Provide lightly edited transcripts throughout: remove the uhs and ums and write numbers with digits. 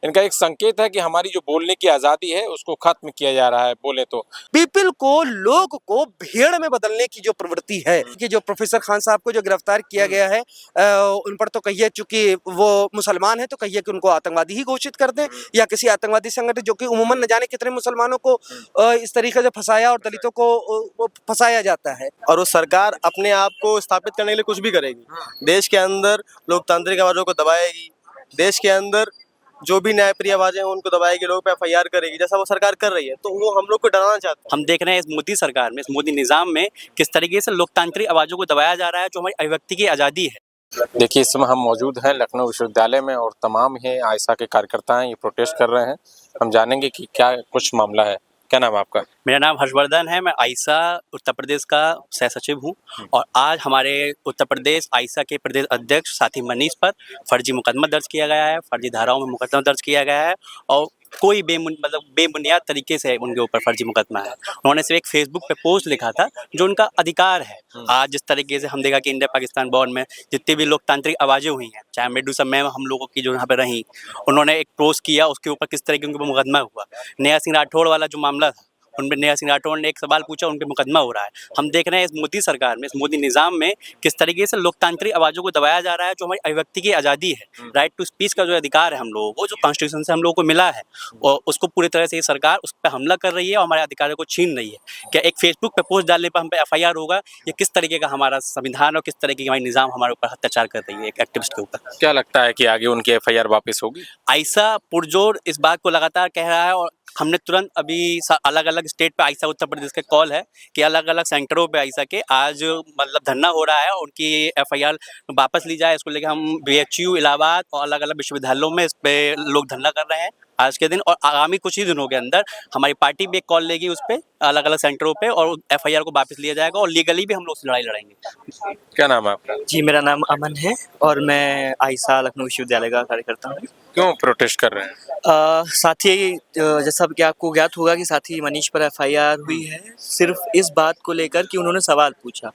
इनका एक संकेत है कि हमारी जो बोलने की आज़ादी है उसको खत्म किया जा रहा है, बोले तो। पीपल को, लोग को भेड़ में बदलने की जो प्रवृत्ति है कि जो प्रोफेसर खान साहब को जो गिरफ्तार किया गया है, उन पर तो कहिए चूंकि वो मुसलमान है तो कहिए कि उनको आतंकवादी ही घोषित कर दें, या किसी आतंकवादी संगठन, जो कि उमूमन न जाने कितने मुसलमानों को इस तरीके से फंसाया और दलितों को फंसाया जाता है। और वो सरकार अपने आप को स्थापित करने के लिए कुछ भी करेगी। देश के अंदर लोकतांत्रिक आवाज़ों को दबाएगी, देश के अंदर जो भी न्यायप्रिय आवाजें हैं उनको दबाएगी, लोगों पे एफआईआर करेगी, जैसा वो सरकार कर रही है। तो वो हम लोग को डराना चाहते हैं। हम देख रहे हैं इस मोदी सरकार में, इस मोदी निज़ाम में किस तरीके से लोकतांत्रिक आवाज़ों को दबाया जा रहा है, जो हमारी अभिव्यक्ति की आज़ादी है। देखिए, इस समय हम मौजूद हैं लखनऊ विश्वविद्यालय में और तमाम ही आयशा के कार्यकर्ता हैं, ये प्रोटेस्ट कर रहे हैं। हम जानेंगे कि क्या कुछ मामला है। क्या नाम है आपका? मेरा नाम हर्षवर्धन है, मैं आयशा उत्तर प्रदेश का सह सचिव हूँ और आज हमारे उत्तर प्रदेश आयशा के प्रदेश अध्यक्ष साथी मनीष पर फर्जी मुकदमा दर्ज किया गया है, फर्जी धाराओं में मुकदमा दर्ज किया गया है और कोई बेबुनियाद तरीके से उनके ऊपर फर्जी मुकदमा है। उन्होंने सिर्फ एक फेसबुक पे पोस्ट लिखा था, जो उनका अधिकार है। आज जिस तरीके से हम देखा कि इंडिया पाकिस्तान बॉर्डर में जितनी भी लोकतांत्रिक आवाज़ें हुई हैं, चाहे मेडूसा मैम हम लोगों की जो यहाँ पे रहीं, उन्होंने एक पोस्ट किया, उसके ऊपर किस तरीके उनके ऊपर मुकदमा हुआ। नेहा सिंह राठौड़ वाला जो मामला था, उनमें नेहा सिंह राठौड़ ने एक सवाल पूछा, उन पे मुकदमा हो रहा है। हम देख रहे हैं इस मोदी सरकार में, इस मोदी निज़ाम में किस तरीके से लोकतांत्रिक आवाज़ों को दबाया जा रहा है, जो हमारी अभिव्यक्ति की आज़ादी है, राइट टू स्पीच का जो अधिकार है हम लोगों को, जो कॉन्स्टिट्यूशन से हम लोगों को मिला है, और उसको पूरी तरह से ये सरकार उस पर हमला कर रही है और हमारे अधिकारों को छीन रही है। क्या एक फेसबुक पे पोस्ट डालने पर हम पे एफआईआर होगा? ये किस तरीके का हमारा संविधान और किस तरीके की हमारी निज़ाम हमारे ऊपर अत्याचार कर रही है एक एक्टिविस्ट के ऊपर। क्या लगता है कि आगे उनकी एफआईआर वापस होगी? आयशा पुरजोर इस बात को लगातार कह रहा है और हमने तुरंत अभी अलग अलग स्टेट पे आयशा उत्तर प्रदेश के कॉल है कि अलग अलग सेंटरों पे आयशा के आज मतलब धरना हो रहा है, उनकी एफआईआर वापस ली जाए, इसको लेकर हम बीएचयू इलाहाबाद और अलग अलग विश्वविद्यालयों में इस पे लोग धरना कर रहे हैं आज के दिन, और आगामी कुछ ही दिनों के अंदर हमारी पार्टी भी एक कॉल लेगी उस पर अलग अलग सेंटरों पे और एफआईआर को वापस लिया जाएगा और लीगली भी हम लोग लड़ाई लड़ेंगे। क्या नाम है आपका? जी, मेरा नाम अमन है और मैं आयशा लखनऊ विश्वविद्यालय का कार्यकर्ता हूँ। क्यों प्रोटेस्ट कर रहे हैं? साथी जैसा कि आपको ज्ञात होगा कि साथी मनीष पर एफआईआर हुई है सिर्फ इस बात को लेकर कि उन्होंने सवाल पूछा।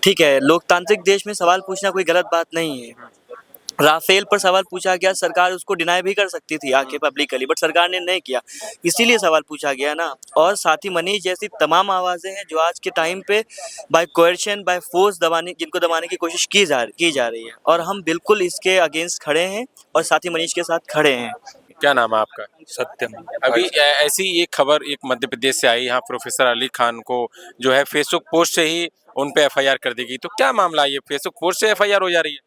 ठीक है, लोकतांत्रिक देश में सवाल पूछना कोई गलत बात नहीं है। राफेल पर सवाल पूछा गया, सरकार उसको डिनाई भी कर सकती थी आके पब्लिकली, बट सरकार ने नहीं किया, इसीलिए सवाल पूछा गया ना। और साथी मनीष जैसी तमाम आवाज़ें हैं जो आज के टाइम पे बाय कोएर्शन, बाय फोर्स जिनको दबाने की कोशिश की जा रही है, और हम बिल्कुल इसके अगेंस्ट खड़े हैं और साथी मनीष के साथ खड़े हैं। क्या नाम है आपका? सत्यम। अभी ऐसी एक खबर एक मध्य प्रदेश से आई, यहाँ प्रोफेसर अली खान को जो है फेसबुक पोस्ट से ही उन पे एफआईआर कर देगी, तो क्या मामला है? ये फेसबुक पोस्ट से एफआईआर हो जा रही है?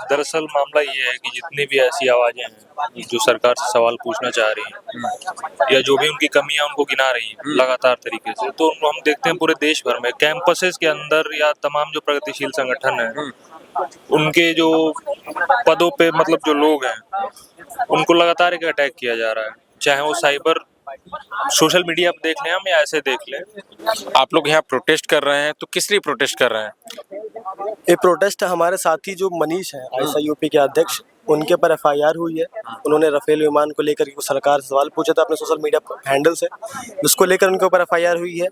दरअसल मामला ये है कि जितनी भी ऐसी आवाजें हैं जो सरकार से सवाल पूछना चाह रही हैं या जो भी उनकी कमियां उनको गिना रही है लगातार तरीके से, तो हम देखते हैं पूरे देश भर में कैंपसेस के अंदर या तमाम जो प्रगतिशील संगठन हैं उनके जो पदों पे मतलब जो लोग हैं उनको लगातार एक अटैक किया जा रहा है, चाहे वो साइबर सोशल मीडिया पे देख लें हम या ऐसे देख लें। आप लोग यहाँ प्रोटेस्ट कर रहे हैं, तो किस लिए प्रोटेस्ट कर रहे हैं? ये प्रोटेस्ट हमारे साथी जो मनीष हैं, आयशा यूपी के अध्यक्ष, उनके पर एफआईआर हुई है। उन्होंने राफेल विमान को लेकर सरकार से सवाल पूछा था अपने सोशल मीडिया हैंडल से, उसको लेकर उनके ऊपर एफआईआर हुई है।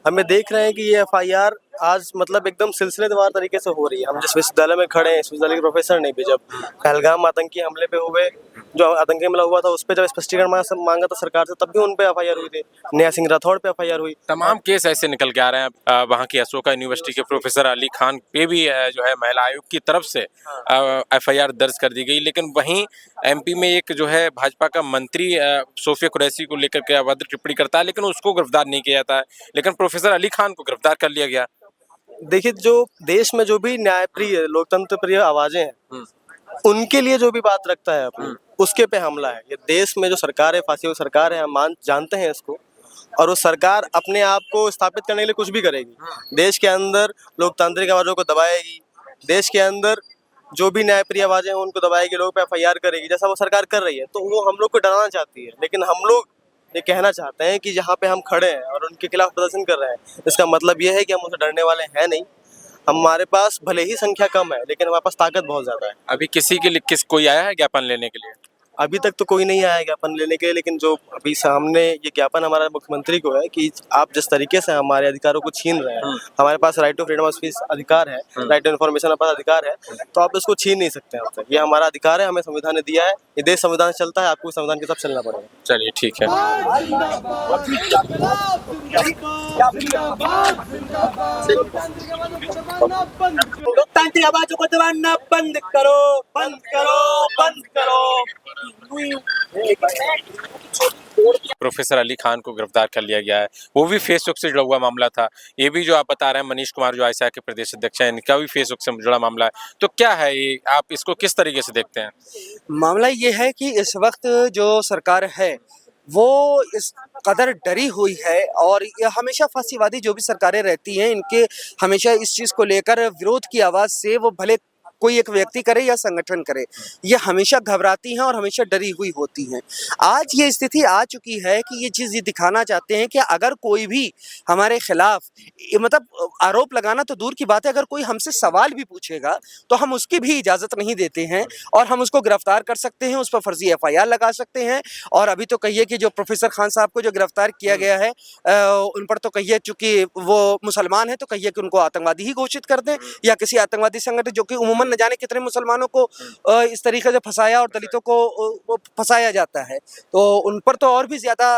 हमें देख रहे हैं कि ये एफआईआर आज मतलब एकदम सिलसिलेवार तरीके से हो रही है। हम जिस विश्वविद्यालय में खड़े हैं, इस विश्वविद्यालय के प्रोफेसर ने भी जब पहलगाम आतंकी हमले पे हुए, जो आतंकी हमला हुआ था उस पर जब स्पष्टीकरण मांगा था सरकार से, तब भी उन पे एफआईआर हुई थी। नेहा सिंह राठौड़ पे एफआईआर हुई। तमाम केस ऐसे निकल के आ रहे हैं। वहाँ की अशोका यूनिवर्सिटी के प्रोफेसर अली खान पे भी जो है महिला आयोग की तरफ से एफआईआर दर्ज कर दी गई, लेकिन वहीं एमपी में एक जो है भाजपा का मंत्री सोफिया कुरैशी को लेकर के अभद्र टिप्पणी करता है, लेकिन उसको गिरफ्तार नहीं किया जाता है, लेकिन प्रोफेसर अली खान को गिरफ्तार कर लिया गया। देखिए, जो देश में जो भी न्यायप्रिय लोकतंत्र प्रिय आवाजें हैं उनके लिए जो भी बात रखता है अपनी, उसके पे हमला है। ये देश में जो सरकार है, फांसी हुई सरकार है, हम जानते हैं इसको, और वो सरकार अपने आप को स्थापित करने के लिए कुछ भी करेगी। देश के अंदर लोकतांत्रिक आवाज़ों को दबाएगी, देश के अंदर जो भी न्यायप्रिय आवाज़ें हैं उनको दबाएगी, लोगों पे एफआईआर करेगी, जैसा वो सरकार कर रही है। तो वो हम लोग को डराना चाहती है, लेकिन हम लोग ये कहना चाहते हैं कि जहाँ पे हम खड़े हैं और उनके खिलाफ प्रदर्शन कर रहे हैं, इसका मतलब ये है कि हम उनसे डरने वाले हैं नहीं। हमारे पास भले ही संख्या कम है, लेकिन हमारे पास ताकत बहुत ज़्यादा है। अभी किसी के लिए कोई आया है ज्ञापन लेने के लिए? अभी तक तो कोई नहीं आया ज्ञापन लेने के लिए, लेकिन जो अभी सामने ये ज्ञापन हमारा मुख्यमंत्री को है कि आप जिस तरीके से हमारे अधिकारों को छीन रहे हैं, हमारे पास right to freedom of speech अधिकार है, राइट टू इन्फॉर्मेशन हमारे पास अधिकार है, तो आप इसको छीन नहीं सकते हमसे। ये हमारा अधिकार है, हमें संविधान ने दिया है, ये देश संविधान से चलता है, आपको संविधान के साथ चलना पड़ेगा। चलिए ठीक है। लोकतांत्रिक आवाजों को दबाना बंद करो, बंद करो, बंद करो। प्रोफेसर अली खान को गिरफ्तार कर लिया गया है, वो भी फेसबुक से जुड़ा हुआ मामला था। ये भी जो आप बता रहे हैं मनीष कुमार जो आईसा के प्रदेश अध्यक्ष हैं, इनका भी फेसबुक से जुड़ा मामला है। तो क्या है ये, आप इसको किस तरीके से देखते हैं? मामला ये है कि इस वक्त जो सरकार है वो इस कदर डरी हुई है, और ये हमेशा फांसीवादी जो भी सरकारें रहती हैं इनके हमेशा इस चीज़ को लेकर विरोध की आवाज़ से, वो भले कोई एक व्यक्ति करे या संगठन करे, ये हमेशा घबराती हैं और हमेशा डरी हुई होती हैं। आज ये स्थिति आ चुकी है कि ये चीज़ ये दिखाना चाहते हैं कि अगर कोई भी हमारे खिलाफ मतलब आरोप लगाना तो दूर की बात है, अगर कोई हमसे सवाल भी पूछेगा तो हम उसकी भी इजाज़त नहीं देते हैं, और हम उसको गिरफ्तार कर सकते हैं, उस पर फर्जी FIR लगा सकते हैं। और अभी तो कहिए कि जो प्रोफेसर खान साहब को जो गिरफ्तार किया गया है उन पर तो कहिए, चूंकि वो मुसलमान हैं तो कहिए कि उनको आतंकवादी ही घोषित कर दें, या किसी आतंकवादी संगठन, जो कि उमूमन न जाने कितने मुसलमानों को इस तरीके से फंसाया और दलितों को फंसाया जाता है, तो उन पर तो और भी ज्यादा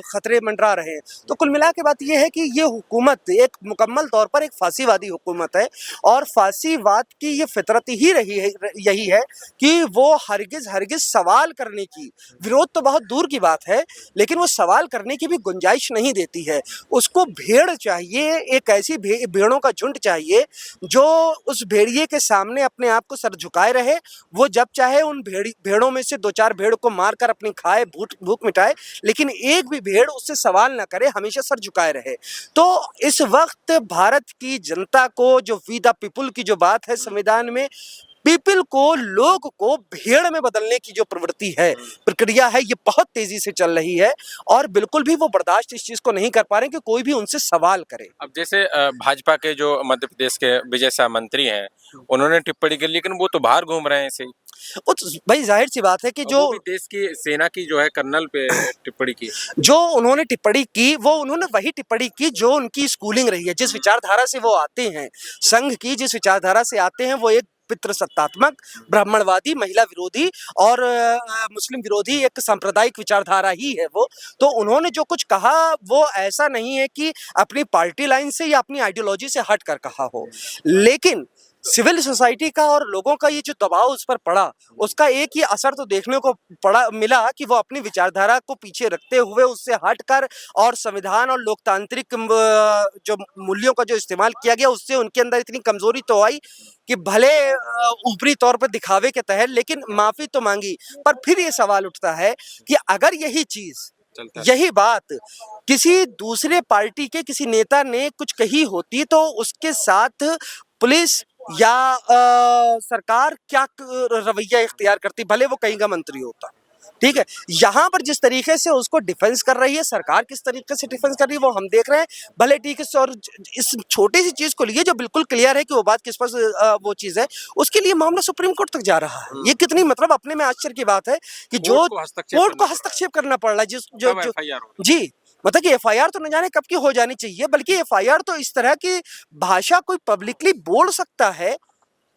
खतरे मंडरा रहे हैं। तो कुल मिला के बात यह है कि ये हुकूमत एक मुकम्मल तौर पर एक फांसीवादी हुकूमत है, और फांसीवाद की ये फितरत ही रही है, यही है कि वो हरगिज सवाल करने की, विरोध तो बहुत दूर की बात है, लेकिन वो सवाल करने की भी गुंजाइश नहीं देती है। उसको भेड़ चाहिए, एक ऐसी भेड़ों का झुंड चाहिए जो उस भेड़िए के सामने अपने आप को सर झुकाए रहे। वो जब चाहे उन भेड़ों में से 2-4 भेड़ को मारकर अपनी खाए, भूख मिटाए, लेकिन एक भी भेड़ उससे सवाल ना करे, हमेशा सर झुकाए रहे। तो इस वक्त भारत की जनता को, जो वी द पीपुल की जो बात है संविधान में, पीपल को, लोग को भेड़ में बदलने की जो प्रवृत्ति है, प्रक्रिया है, ये बहुत तेजी से चल रही है, और बिल्कुल भी वो बर्दाश्त इस चीज को नहीं कर पा रहे कि कोई भी उनसे सवाल करे। अब जैसे भाजपा के जो मध्य प्रदेश के विजय शाह मंत्री हैं, उन्होंने टिप्पणी की, लेकिन वो तो बाहर घूम रहे हैं ऐसे ही। भाई जाहिर सी बात है कि जो भी देश की सेना की जो है कर्नल पे टिप्पणी की, जो उन्होंने टिप्पणी की, वो उन्होंने वही टिप्पणी की जो उनकी स्कूलिंग रही है, जिस विचारधारा से वो आते हैं, संघ की जिस विचारधारा से आते हैं, वो एक पितृसत्तात्मक, ब्राह्मणवादी, महिला विरोधी और मुस्लिम विरोधी एक सांप्रदायिक विचारधारा ही है वो। तो उन्होंने जो कुछ कहा वो ऐसा नहीं है कि अपनी पार्टी लाइन से या अपनी आइडियोलॉजी से हट कर कहा हो, लेकिन सिविल सोसाइटी का और लोगों का ये जो दबाव उस पर पड़ा, उसका एक ही असर तो देखने को मिला कि वो अपनी विचारधारा को पीछे रखते हुए उससे हटकर और संविधान और लोकतांत्रिक जो मूल्यों का जो इस्तेमाल किया गया, उससे उनके अंदर इतनी कमजोरी तो आई कि भले ऊपरी तौर पर दिखावे के तहत, लेकिन माफी तो मांगी। पर फिर ये सवाल उठता है कि अगर यही चीज, यही बात किसी दूसरे पार्टी के किसी नेता ने कुछ कही होती, तो उसके साथ पुलिस या सरकार क्या रवैया इख्तियार करती, भले वो कहीं का मंत्री होता। ठीक है, यहाँ पर जिस तरीके से उसको डिफेंस कर रही है सरकार, किस तरीके से डिफेंस कर रही है वो हम देख रहे हैं। भले ठीक है, और इस छोटी सी चीज को लिए जो बिल्कुल क्लियर है कि वो बात किस पर वो चीज है, उसके लिए मामला सुप्रीम कोर्ट तक जा रहा है। ये कितनी मतलब अपने में आश्चर्य की बात है कि जो कोर्ट को हस्तक्षेप करना पड़ रहा है, जो जी, मतलब कि FIR तो न जाने कब की हो जानी चाहिए, बल्कि FIR तो इस तरह की भाषा कोई पब्लिकली बोल सकता है,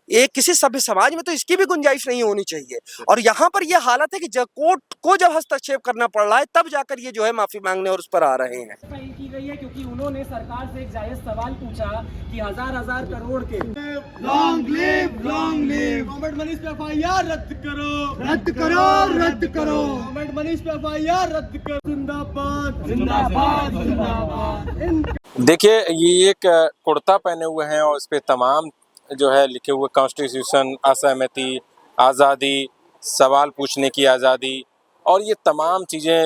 एक किसी सभ्य समाज में तो इसकी भी गुंजाइश नहीं होनी चाहिए। और यहाँ पर यह हालत है कि जब कोर्ट को जब हस्तक्षेप करना पड़ रहा है, तब जाकर ये जो है माफी मांगने और उस पर आ रहे हैं। की गई है क्योंकि उन्होंने सरकार से एक जायज सवाल पूछा कि हजार करोड़ के लॉन्ग लिव गवर्नमेंट मनीष पे FIR रद्द करो गवर्नमेंट मनीष पे FIR रद्द करो। जिंदाबाद। देखिए, ये एक कुर्ता पहने हुए हैं और इस पे तमाम जो है लिखे हुए कॉन्स्टिट्यूशन, असहमति, आज़ादी, सवाल पूछने की आज़ादी, और ये तमाम चीज़ें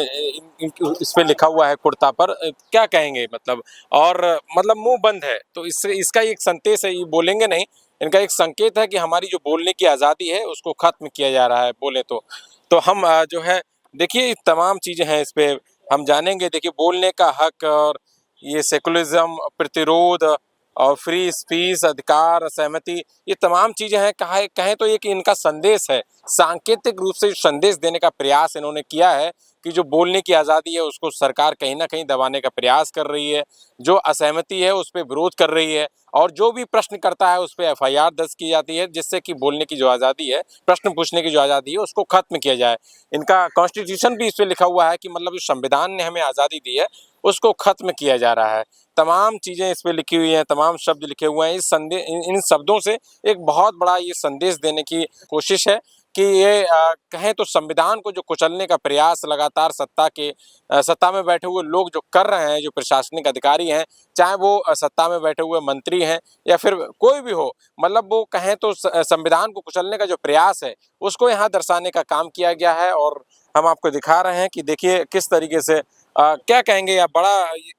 इस पे लिखा हुआ है कुर्ता पर। क्या कहेंगे मतलब, और मतलब मुंह बंद है, तो इसका एक संदेश है, ये बोलेंगे नहीं, इनका एक संकेत है कि हमारी जो बोलने की आज़ादी है उसको ख़त्म किया जा रहा है, बोले तो हम जो है, देखिए तमाम चीज़ें हैं इस पर हम जानेंगे। देखिए, बोलने का हक और ये सेकुलरिज्म, प्रतिरोध और फ्री स्पीच, अधिकार, असहमति, ये तमाम चीज़ें हैं। कहें तो ये कि इनका संदेश है सांकेतिक रूप से संदेश देने का प्रयास इन्होंने किया है कि जो बोलने की आज़ादी है उसको सरकार कहीं ना कहीं दबाने का प्रयास कर रही है, जो असहमति है उस पर विरोध कर रही है, और जो भी प्रश्न करता है उस पर एफआईआर दर्ज की जाती है, जिससे कि बोलने की जो आज़ादी है, प्रश्न पूछने की जो आज़ादी है उसको खत्म किया जाए। इनका कॉन्स्टिट्यूशन भी इस पर लिखा हुआ है कि मतलब जो संविधान ने हमें आज़ादी दी है उसको खत्म किया जा रहा है। तमाम चीज़ें इस पे लिखी हुई हैं, तमाम शब्द लिखे हुए हैं। इन शब्दों से एक बहुत बड़ा ये संदेश देने की कोशिश है कि ये कहें तो संविधान को जो कुचलने का प्रयास लगातार सत्ता में बैठे हुए लोग जो कर रहे हैं, जो प्रशासनिक अधिकारी हैं, चाहे वो सत्ता में बैठे हुए मंत्री हैं या फिर कोई भी हो, मतलब वो कहें तो संविधान को कुचलने का जो प्रयास है उसको यहाँ दर्शाने का काम किया गया है। और हम आपको दिखा रहे हैं कि देखिए किस तरीके से क्या कहेंगे, या बड़ा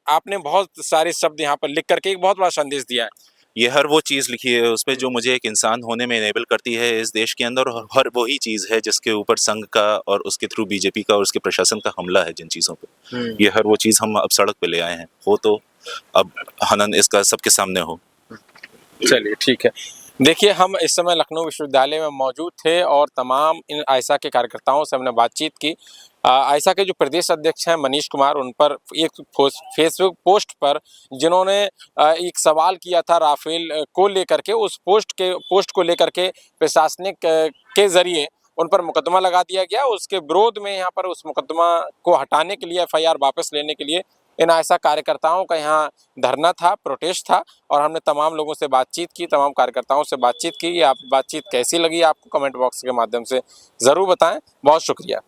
आपने बहुत सारे शब्द यहाँ पर लिख करके एक बहुत बड़ा संदेश दिया है। ये हर वो चीज़ लिखी है उस पे जो मुझे एक इंसान होने में इनेबल करती है इस देश के अंदर, और हर वही चीज़ है जिसके ऊपर संघ का और उसके थ्रू बीजेपी का और उसके प्रशासन का हमला है जिन चीज़ों पे। ये हर वो चीज़ हम अब सड़क पे ले आए हैं, हो तो अब हनन इसका सबके सामने हो। चलिए ठीक है। देखिए हम इस समय लखनऊ विश्वविद्यालय में मौजूद थे और तमाम इन आयसा के कार्यकर्ताओं से हमने बातचीत की। आयसा के जो प्रदेश अध्यक्ष हैं मनीष कुमार, उन पर एक फेसबुक पोस्ट पर जिन्होंने एक सवाल किया था राफेल को लेकर के, उस पोस्ट को लेकर के प्रशासनिक के जरिए उन पर मुकदमा लगा दिया गया। उसके विरोध में यहाँ पर उस मुकदमा को हटाने के लिए, एफआईआर वापस लेने के लिए इन आयसा कार्यकर्ताओं का यहाँ धरना था, प्रोटेस्ट था, और हमने तमाम लोगों से बातचीत की, तमाम कार्यकर्ताओं से बातचीत की। आप बातचीत कैसी लगी आपको कमेंट बॉक्स के माध्यम से ज़रूर बताएं। बहुत शुक्रिया।